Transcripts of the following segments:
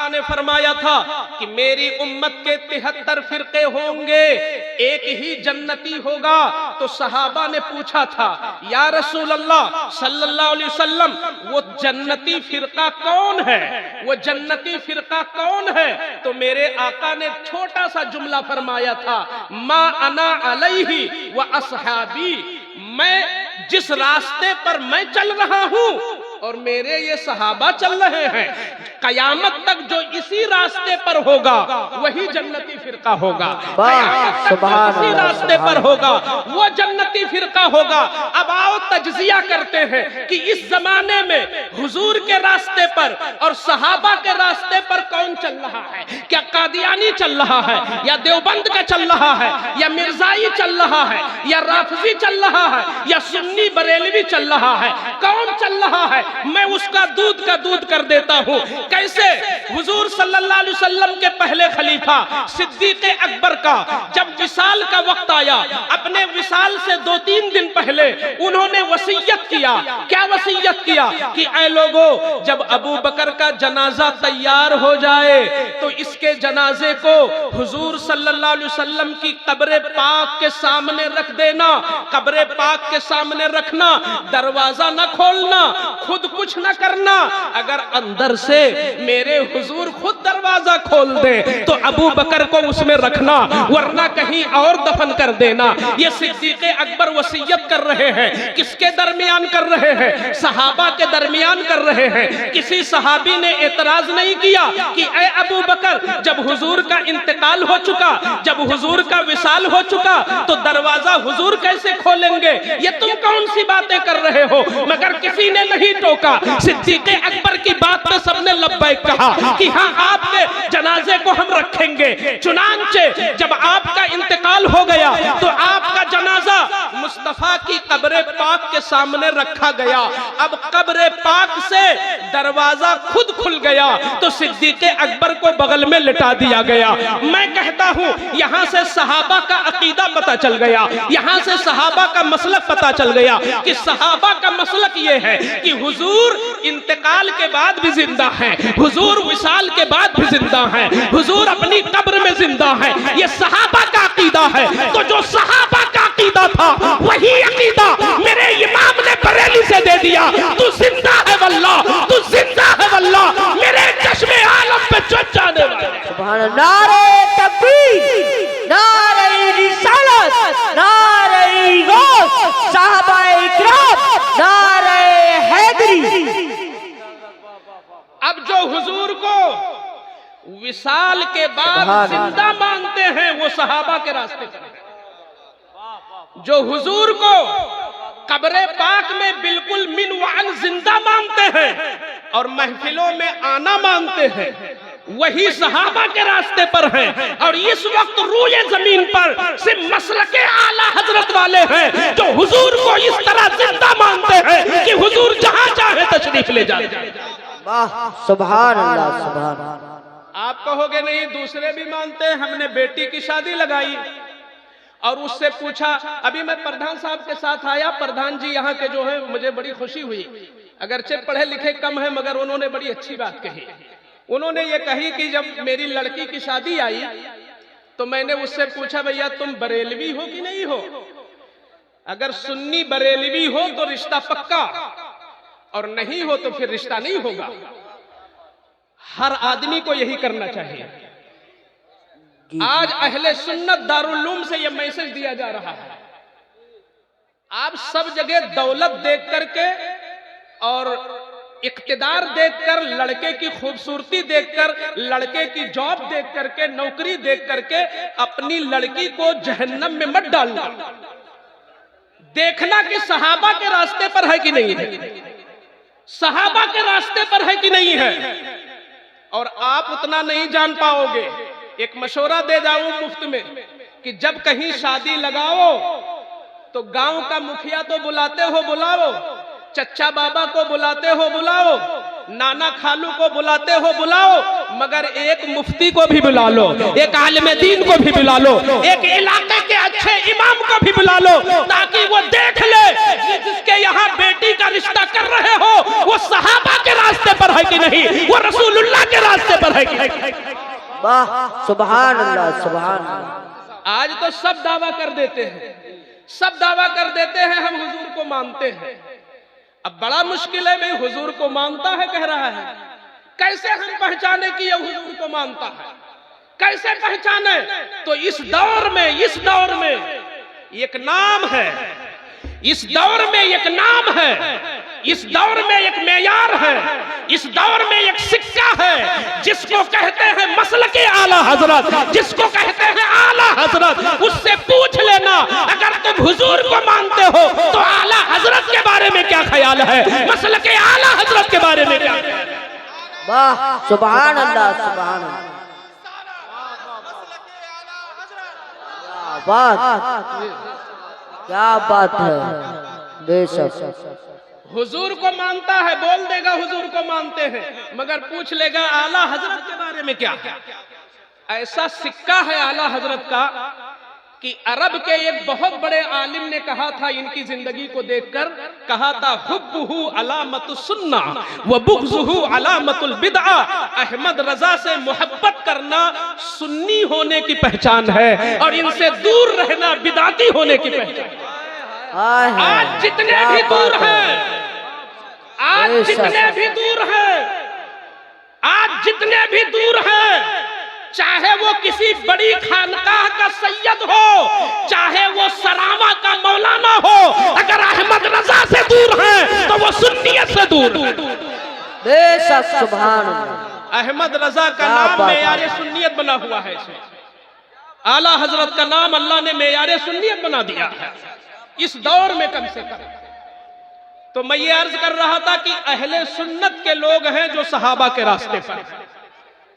आका ने फरमाया था कि मेरी उम्मत के 73 फिरके होंगे, एक ही जन्नती होगा। तो सहाबा ने पूछा था, या रसूल अल्लाह सल्लल्लाहु अलैहि वसल्लम, वो जन्नती फिरका कौन है, वो जन्नती फिरका कौन है? तो मेरे आका ने छोटा सा जुमला फरमाया था, मा अना अलैहि व अस्हाबी, मैं जिस रास्ते पर मैं चल रहा हूं और मेरे ये सहाबा चल रहे हैं, कयामत तक जो इसी रास्ते पर होगा वही जन्नती फिरका होगा। कयामत तक जो इसी रास्ते पर होगा वो जन्नती फिरका होगा। अब आओ तज्जिया करते हैं कि इस जमाने में हुजूर के रास्ते पर और सहाबा के रास्ते पर कौन चल रहा है? क्या कादियानी चल रहा है, या देवबंद का चल रहा है, या मिर्जाई चल रहा है, या राफजी चल रहा है, या सुन्नी बरेलवी चल रहा है? कौन चल रहा है? मैं उसका दूध का दूध कर देता हूं। कैसे? हुजूर सल्लल्लाहु अलैहि वसल्लम के पहले खलीफा सिद्दीक अकबर का जब विसाल का वक्त आया, अपने विसाल से 2-3 दिन पहले उन्होंने वसीयत किया। क्या वसीयत किया? कि ऐ लोगों, जब अबू बकर का जनाजा तैयार हो जाए तो इसके जनाजे को हुजूर सल्लल्लाहु अलैहि वसल्लम की कब्र पाक के सामने रख देना। कब्र पाक के सामने रखना, दरवाजा न खोलना, खुद कुछ न करना। अगर अंदर से मेरे हुजूर खुद दरवाजा खोल दे तो अबू बकर को उसमें रखना, वरना कहीं और दफन कर देना। ये सिद्दीक अकबर वसीयत कर रहे हैं। किसके दरमियान कर रहे हैं? सहाबा के दरमियान कर रहे हैं। किसी सहाबी ने एतराज नहीं किया कि ऐ अबू बकर, जब हुजूर का इंतकाल हो चुका, जब हुजूर का विसाल हो चुका, तो दरवाजा हुजूर कैसे खोलेंगे? ये तुम कौन सी बातें कर रहे हो? मगर किसी ने नहीं टोका। सिद्दीक अकबर की बात पे सबने लब्बैक कहा कि हाँ, आपके जनाजे को हम रखेंगे। चुनांचे जब आपका इंतकाल हो गया तो आपका जनाजा मुस्तफा की कब्र पाक के सामने रखा गया। अब कब्र पाक से दरवाजा खुद खुल गया तो सिद्दीक अकबर को बगल में लिटा दिया गया। मैं कहता हूं, यहां से सहाबा का अकीदा पता चल गया, यहां से सहाबा का मसलक पता चल गया कि सहाबा का मसलक ये है कि हुजूर इंतकाल के बाद भी जिंदा है, हुजूर विसाल के बाद भी जिंदा है, हुजूर अपनी कब्र में जिंदा है। ये सहाबा का अकीदा है। तो जो सहाबा का अकीदा था वही अकीदा मेरे इमाम ने बरेली से दे दिया। तू जिंदा है वल्लाह, तू जिंदा है वल्लाह, मेरे चश्मे आलम पे चढ़ जाने वाले। सुभान अल्लाह। नारे तकबीर, नारे रिसालत, नारे गौस, साहबाए इकराम, नारे हैदरी। अब जो हुजूर को विसाल के बाद जिंदा मानते हैं वो सहाबा के रास्ते पर हैं। जो हुजूर को कब्र पाक में बिल्कुल मिन व अन जिंदा मानते हैं और महफिलों में आना मानते हैं, वही सहाबा के रास्ते पर हैं। और इस वक्त रूए जमीन पर सिर्फ मसलके आला हजरत वाले हैं जो हुजूर को इस तरह जिंदा मानते हैं कि हुजूर जहां चाहे तशरीफ ले जाए। वाह, सुभान अल्लाह, सुभान अल्लाह। आप कहोगे नहीं, दूसरे भी मानते हैं। हमने बेटी की शादी लगाई और उससे पूछा, अभी मैं प्रधान साहब के साथ आया, प्रधान जी यहाँ के जो है, मुझे बड़ी खुशी हुई। अगरचे पढ़े लिखे कम है मगर उन्होंने बड़ी अच्छी बात कही। उन्होंने ये कही कि जब मेरी लड़की की शादी आई तो मैंने उससे पूछा, भैया तुम बरेलवी हो कि नहीं हो? अगर सुन्नी बरेलवी हो तो रिश्ता पक्का, और नहीं हो तो फिर रिश्ता नहीं होगा। हर आदमी को यही करना चाहिए। आज अहले सुन्नत दारुल उलूम से यह मैसेज दिया जा रहा है। आप सब जगह दौलत देख करके और इख्तिदार देखकर, लड़के की खूबसूरती देखकर, लड़के की जॉब देख करके, नौकरी देख करके अपनी लड़की को जहन्नम में मत डालना। देखना कि सहाबा के रास्ते पर है कि नहीं है, सहाबा के रास्ते पर है कि नहीं है। और आप उतना नहीं जान पाओगे। एक मशवरा दे जाऊं मुफ्त में कि जब कहीं शादी लगाओ तो गांव का मुखिया तो बुलाते हो बुलाओ, चच्चा बाबा को बुलाते हो बुलाओ, नाना खालू को बुलाते हो बुलाओ, मगर एक मुफ्ती को भी बुला लो, एक आलिम दीन को भी बुला लो, एक इलाके के अच्छे इमाम को भी बुला लो, ताकि वो देख ले जिसके यहाँ बेटी का रिश्ता कर रहे हो वो सहाबा के रास्ते पर है कि नहीं, वो रसूलुल्लाह के रास्ते पर है कि नहीं। वाह सुभान अल्लाह सुभान अल्लाह। आज तो सब दावा कर देते हैं, सब दावा कर देते हैं हम हुजूर को मानते हैं। अब बड़ा मुश्किल है, भाई हुजूर को मानता है कह रहा है, कैसे हम पहचाने कि यह हुजूर को मानता है, कैसे पहचाने? तो इस दौर में एक नाम है, इस दौर में एक नाम है, इस दौर में एक मेयार है, इस दौर में एक सिक्का है जिसको कहते हैं मसलके आला हजरत, जिसको कहते हैं आला हजरत। उससे पूछ लेना, अगर तुम हुजूर को मानते हो तो आला हजरत के बारे में क्या ख्याल है, मसलके आला हजरत के बारे में क्या ख्याल है? वाह सुभान अल्लाह सुभान अल्लाह। क्या बात है, बेशक। हुजूर को मानता है, बोल देगा हुजूर को मानते हैं, मगर पूछ लेगा आला हजरत के बारे में क्या। ऐसा सिक्का है आला हजरत का कि अरब के एक बहुत बड़े आलिम ने कहा था, इनकी जिंदगी को देखकर कहा था, हुब्बुहु अलामतुस सुन्ना व बुग़्ज़ुहु अलामतुल बिदअ। अहमद रजा से मोहब्बत करना सुन्नी होने की पहचान है और इनसे दूर रहना बिदाती होने की पहचान है। आज जितने भी दूर हैं, आज जितने भी दूर हैं, आज जितने भी दूर हैं, चाहे वो किसी बड़ी खानकाह का सैयद हो, चाहे वो सरावा का मौलाना हो, अगर अहमद रजा से दूर हैं तो वो सुन्नियत से दूर हैं। बेशक सुभान अल्लाह। अहमद रजा का नाम मेयारे सुन्नियत बना हुआ है, इसमें आला हजरत का नाम अल्लाह ने मेयारे सुन्नियत बना दिया है इस दौर में कम से कम। तो मैं ये अर्ज कर रहा था कि अहले सुन्नत के लोग हैं जो सहाबा के रास्ते पर।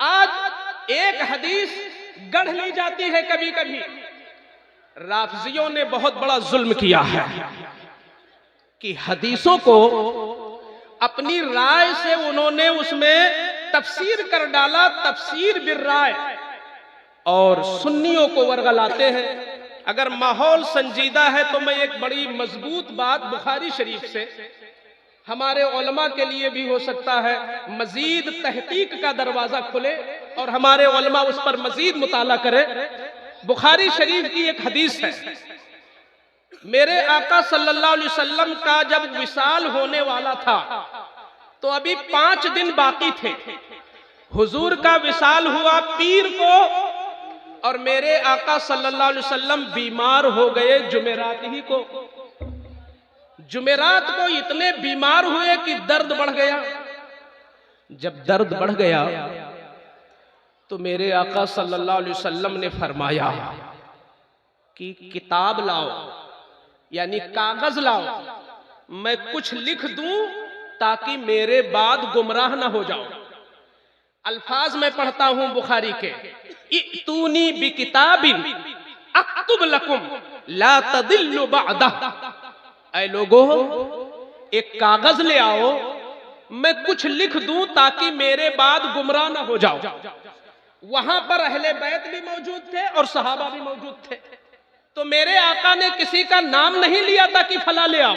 आज एक हदीस गढ़ ली जाती है, कभी कभी राफजियों ने बहुत बड़ा जुल्म किया है कि हदीसों को अपनी राय से उन्होंने उसमें तफसीर कर डाला, तफसीर बिर राय, और सुन्नियों को वर्गलाते हैं। अगर माहौल संजीदा है तो मैं एक बड़ी मजबूत बात बुखारी शरीफ से, हमारे उलमा के लिए भी हो सकता है मजीद तहकीक का दरवाजा खुले और हमारे उलमा उस पर मजीद मुताला करें। बुखारी शरीफ की एक हदीस है, मेरे आका सल्लल्लाहु अलैहि वसल्लम का जब विसाल होने वाला था तो अभी 5 दिन बाकी थे। हुजूर का विसाल हुआ पीर को और मेरे आका सल्लल्लाहु अलैहि वसल्लम बीमार हो गए जुमेरात ही को। जुमेरात को इतने बीमार हुए कि दर्द बढ़ गया। जब दर्द बढ़ गया तो मेरे आका सल्लल्लाहु अलैहि वसल्लम ने फरमाया कि किताब लाओ, यानी कागज लाओ, मैं कुछ लिख दूं ताकि मेरे बाद गुमराह ना हो जाओ। अल्फाज में पढ़ता हूं बुखारी के, इतूनी बि किताबिन अक्तुब लकुम ला तदिल्लु बअदा। ऐ लोगो, एक कागज ले आओ, मैं कुछ लिख दूं ताकि मेरे बाद गुमराह ना हो जाओ। वहां पर अहले बैत भी मौजूद थे और सहाबा भी मौजूद थे। तो मेरे आका ने किसी का नाम नहीं लिया था कि फला ले आओ।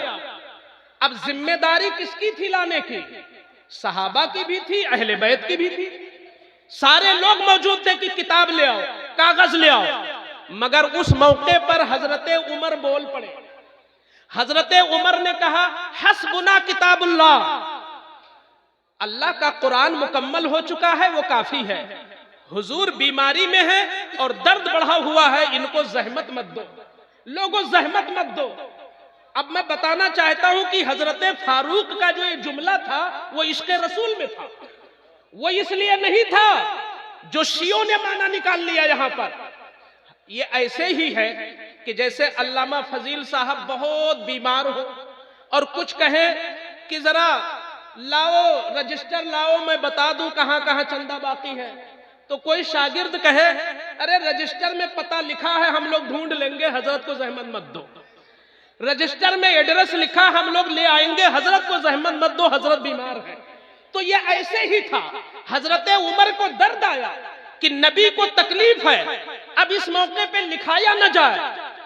अब जिम्मेदारी किसकी थी लाने की? सहाबा की भी थी, अहले बैत की भी थी। सारे लोग मौजूद थे कि किताब ले आओ, कागज ले आओ। मगर उस मौके पर हजरते उमर बोल पड़े। हजरते उमर ने कहा, हस्बुना किताबुल्लाह, अल्लाह का कुरान मुकम्मल हो चुका है, वो काफी है। हुजूर बीमारी में है और दर्द बढ़ा हुआ है, इनको जहमत मत दो, लोगों जहमत मत दो। अब मैं बताना चाहता हूं कि हजरते फारूक का जो ये जुमला था वो इश्क़े रसूल में था, वो इसलिए नहीं था जो शियों ने माना निकाल लिया। यहां पर ये ऐसे ही है कि जैसे अल्लामा फजील साहब बहुत बीमार हो और कुछ कहे कि जरा लाओ रजिस्टर लाओ, मैं बता दूं कहां कहां चंदा बाकी है। तो कोई शागिर्द कहे, अरे रजिस्टर में पता लिखा है, हम लोग ढूंढ लेंगे, हजरत को जहमत मत दो। रजिस्टर में एड्रेस लिखा, हम लोग ले आएंगे, हजरत को जहमत मत दो, हजरत बीमार है। तो ये ऐसे ही था। हजरत उमर को दर्द आया कि नबी को तकलीफ है, अब इस मौके पे लिखाया न जाए,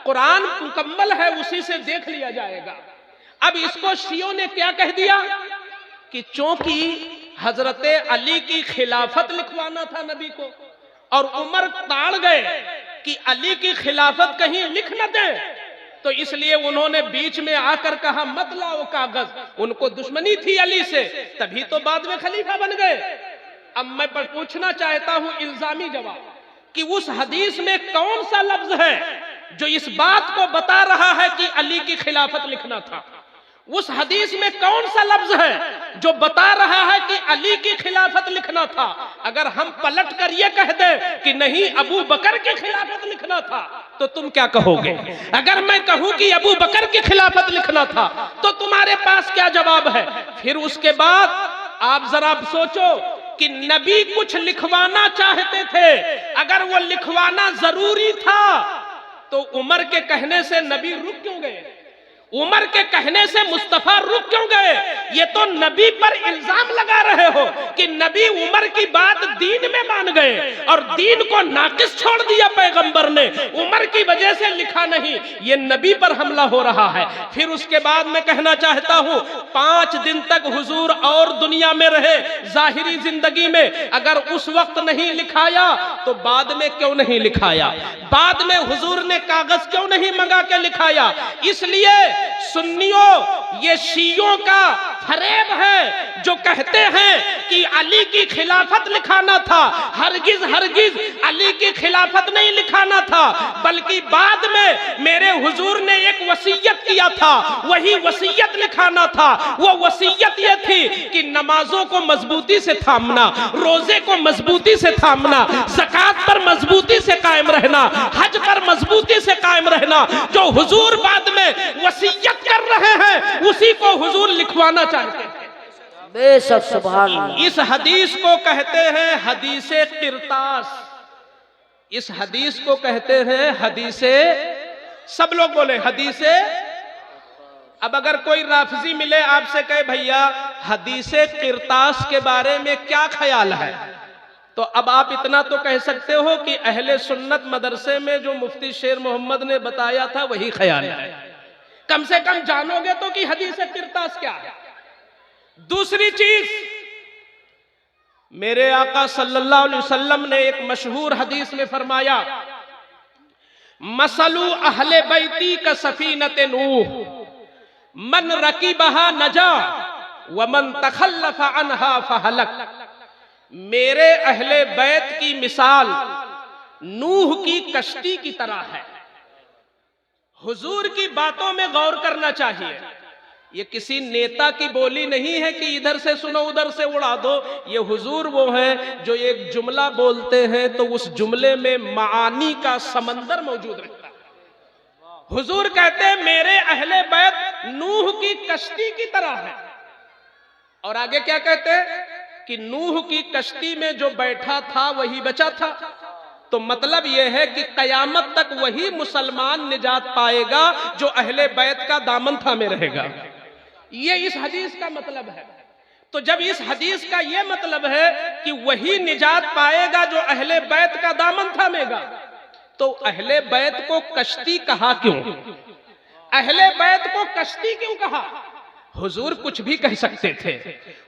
कुरान मुकम्मल है, उसी से देख लिया जाएगा। अब इसको शियों ने क्या कह दिया कि चूंकि हजरत अली की खिलाफत लिखवाना था नबी को और उमर ताड़ गए कि अली की खिलाफत कहीं लिख न दे, तो इसलिए उन्होंने बीच में आकर कहा मत लाओ कागज। उनको दुश्मनी थी अली से, तभी तो बाद में खलीफा बन गए। अब मैं पूछना चाहता हूं इल्जामी जवाब कि उस हदीस में कौन सा लफ्ज है जो इस बात को बता रहा है कि अली की खिलाफत लिखना था? उस हदीस में कौन सा लफ्ज है जो बता रहा है कि अली की खिलाफत लिखना था? अगर हम पलट कर ये कह दें कि नहीं अबू बकर की खिलाफत लिखना था, तो तुम क्या कहोगे? अगर मैं कहूं कि अबू बकर की खिलाफत लिखना था, तो तुम्हारे पास क्या जवाब है? फिर उसके बाद आप जरा सोचो कि नबी कुछ लिखवाना चाहते थे, अगर वो लिखवाना जरूरी था तो उमर के कहने से नबी रुक क्यों गए? उमर के कहने से मुस्तफा रुक क्यों गए? ये तो नबी पर इल्जाम लगा रहे हो कि नबी उमर की बात दीन में मान गए और दीन को नाकिस छोड़ दिया पैगंबर ने, उमर की वजह से लिखा नहीं। ये नबी पर हमला हो रहा है। फिर उसके बाद मैं कहना चाहता हूं 5 दिन तक हुजूर और दुनिया में रहे जाहिरी जिंदगी में, अगर उस वक्त नहीं लिखाया तो बाद में क्यों नहीं लिखाया? बाद में हुजूर ने कागज क्यों नहीं मंगा के लिखाया? इसलिए सुन्नियों, ये शियों का फरेब है जो कहते हैं कि अली की खिलाफत लिखाना था। हरगिज हरगिज अली की खिलाफत नहीं लिखाना था, बल्कि बाद में मेरे हुजूर ने एक वसीयत किया था, वही वसीयत लिखाना था। वो वसीयत ये थी कि नमाजों को मजबूती से थामना, रोजे को मजबूती से थामना, ज़कात पर मजबूती से कायम रहना, हज पर मजबूती से कायम रहना। जो हुजूर बाद में वसीयत कर रहे हैं उसी को हुजूर लिखवाना चाहते हैं। बेशक सुभान अल्लाह। इस हदीस को कहते हैं हदीसे किरतास। इस हदीस को कहते हैं हदीसे, सब लोग बोले हदीसे। अब अगर कोई राफजी मिले आपसे कहे भैया हदीसे किरतास के बारे में क्या ख्याल है, तो अब आप इतना तो कह सकते हो कि अहले सुन्नत मदरसे में जो मुफ्ती शेर मोहम्मद ने बताया था वही ख्याल है। कम से कम जानोगे तो कि हदीसे किरतास क्या है। दूसरी चीज, मेरे आका सल्लल्लाहु अलैहि वसल्लम ने एक मशहूर हदीस में फरमाया, मसलू अहले बैती का सफीनत नूह, मन रकीबहा नजा व मन तखल्लफ अनहा फहलक। मेरे अहले बैत की मिसाल नूह की कश्ती की तरह है। हुजूर की बातों में गौर करना चाहिए। ये किसी नेता की बोली नहीं है कि इधर से सुनो उधर से उड़ा दो। ये हुजूर वो हैं जो एक जुमला बोलते हैं तो उस जुमले में मानी का समंदर मौजूद रहता है। हुजूर कहते हैं मेरे अहले बैत नूह की कश्ती की तरह है। और आगे क्या कहते हैं कि नूह की कश्ती में जो बैठा था वही बचा था। तो मतलब यह है कि कयामत तक वही मुसलमान निजात पाएगा जो अहले बैत का दामन थामे रहेगा। ये इस हदीस का मतलब है। तो जब इस हदीस का यह मतलब है कि वही निजात पाएगा जो अहले बैत का दामन थामेगा, तो अहले बैत को कश्ती कहा क्यों? अहले बैत को कश्ती क्यों कहा? हुजूर कुछ भी कह सकते थे।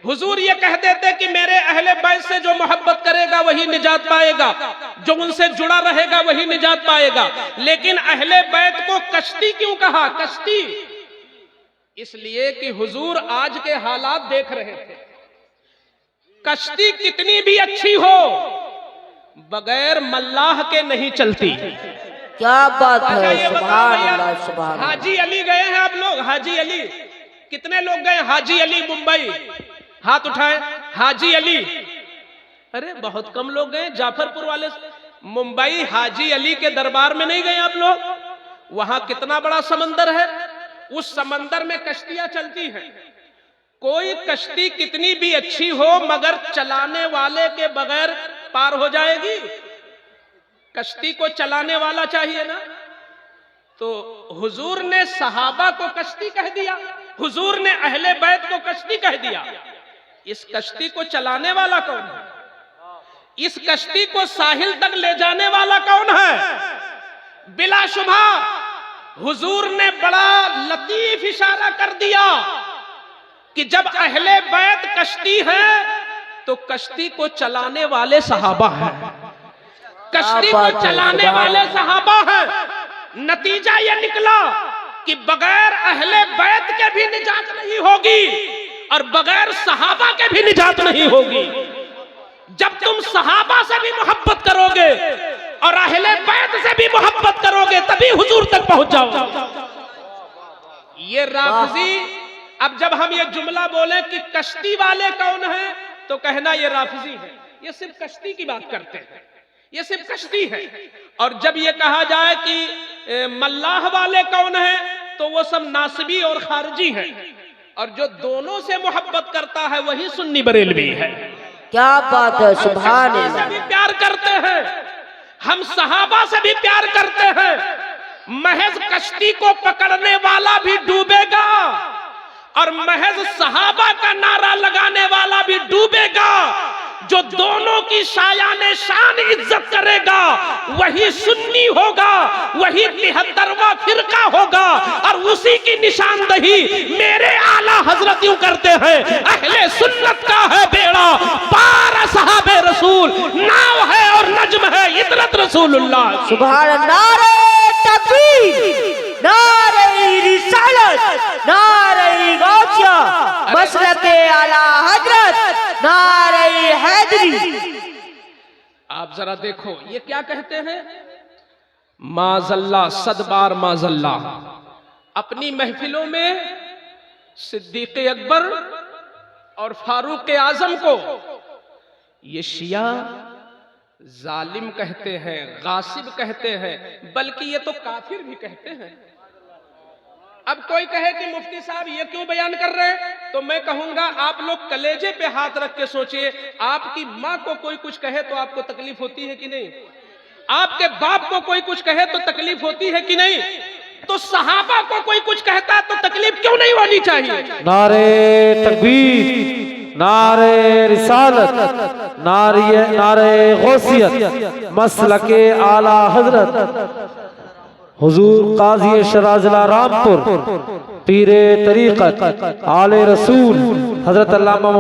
हुजूर ये कह देते कि मेरे अहले बैत से जो मोहब्बत करेगा वही निजात पाएगा, जो उनसे जुड़ा रहेगा वही निजात पाएगा। लेकिन अहले बैत को कश्ती क्यों कहा? कश्ती इसलिए कि हुजूर आज के हालात देख रहे थे। कश्ती कितनी भी अच्छी हो बगैर मल्लाह के नहीं चलती। क्या बात है, सुभान अल्लाह सुभान अल्लाह। हाजी अली गए हैं आप लोग? हाजी अली कितने लोग गए? हाजी अली मुंबई, हाथ उठाएं। हाजी अली, अरे बहुत कम लोग गए। जाफरपुर वाले मुंबई हाजी अली के दरबार में नहीं गए आप लोग? वहां कितना बड़ा समंदर है, उस समंदर में कश्तियां चलती हैं। कोई कश्ती कितनी भी अच्छी हो मगर चलाने वाले के बगैर पार हो जाएगी? कश्ती को चलाने वाला चाहिए ना। तो हुजूर ने सहाबा को कश्ती कह दिया, हुजूर ने अहले बैत को कश्ती कह दिया। इस कश्ती को चलाने वाला कौन है? इस कश्ती को साहिल तक ले जाने वाला कौन है? बिलाशुबा हुजूर ने बड़ा लतीफ इशारा कर दिया कि जब अहले बैत कश्ती है तो कश्ती को चलाने वाले सहाबा हैं। कश्ती को चलाने वाले सहाबा हैं। नतीजा ये निकला कि बगैर अहले बैत के भी निजात नहीं होगी और बगैर सहाबा के भी निजात नहीं होगी। जब तुम सहाबा से भी मोहब्बत करोगे और अहले बैत से भी मोहब्बत करोगे तभी हुजूर तक पहुंच जाओगे। ये राफिजी, अब जब हम ये जुमला बोले कि कश्ती वाले कौन है तो कहना ये राफिजी है, ये सिर्फ कश्ती की बात करते हैं, ये सिर्फ कश्ती है। और जब ये कहा जाए कि मल्लाह वाले कौन है तो वो सब नासिबी और खारजी हैं। और जो दोनों से मोहब्बत करता है वही सुन्नी बरेलवी है। क्या बात है, सुभान हम अल्लाह। से भी प्यार करते हैं, हम सहाबा से भी प्यार करते हैं। महज कश्ती को पकड़ने वाला भी डूबेगा और महज सहाबा का नारा लगाने वाला भी डूबेगा। जो दोनों की शायाने शान इज्जत करेगा वही सुन्नी होगा, वही 73वां फिरका होगा। और उसी की निशानदही मेरे आला हजरत यूं करते हैं, अहले सुन्नत का है बेड़ा पार सहाबे रसूल, नाव है और नज्म है इतरत रसूलुल्लाह। सुभान अल्लाह। नारे तकबीर, नारे रिसालत, नारे गौसिया, मसलके आला हजरत, नारे हैदरी। आप जरा देखो ये क्या कहते हैं, माजल्ला, सदबार माजल्ला। अपनी महफिलों में सिद्दीक अकबर और फारूक आजम को ये शिया जालिम कहते हैं, गासिब कहते हैं, बल्कि ये तो काफिर भी कहते हैं। अब कोई कहे कि मुफ्ती साहब ये क्यों बयान कर रहे हैं, तो मैं कहूंगा आप लोग कलेजे पे हाथ रख के सोचिए, आपकी माँ को कोई कुछ कहे तो आपको तकलीफ होती है कि नहीं? आपके बाप को कोई कुछ कहे तो तकलीफ होती है कि नहीं? तो सहाबा को कोई कुछ कहता तो तकलीफ क्यों नहीं होनी चाहिए? नारे तकबीर, नारे रिसालत, नारे गौसियत, मसलके आला हजरत हुजूर काजी शराजिला रामपुर, पीरे तरीक़त, आले रसूल हजरत अल्लामा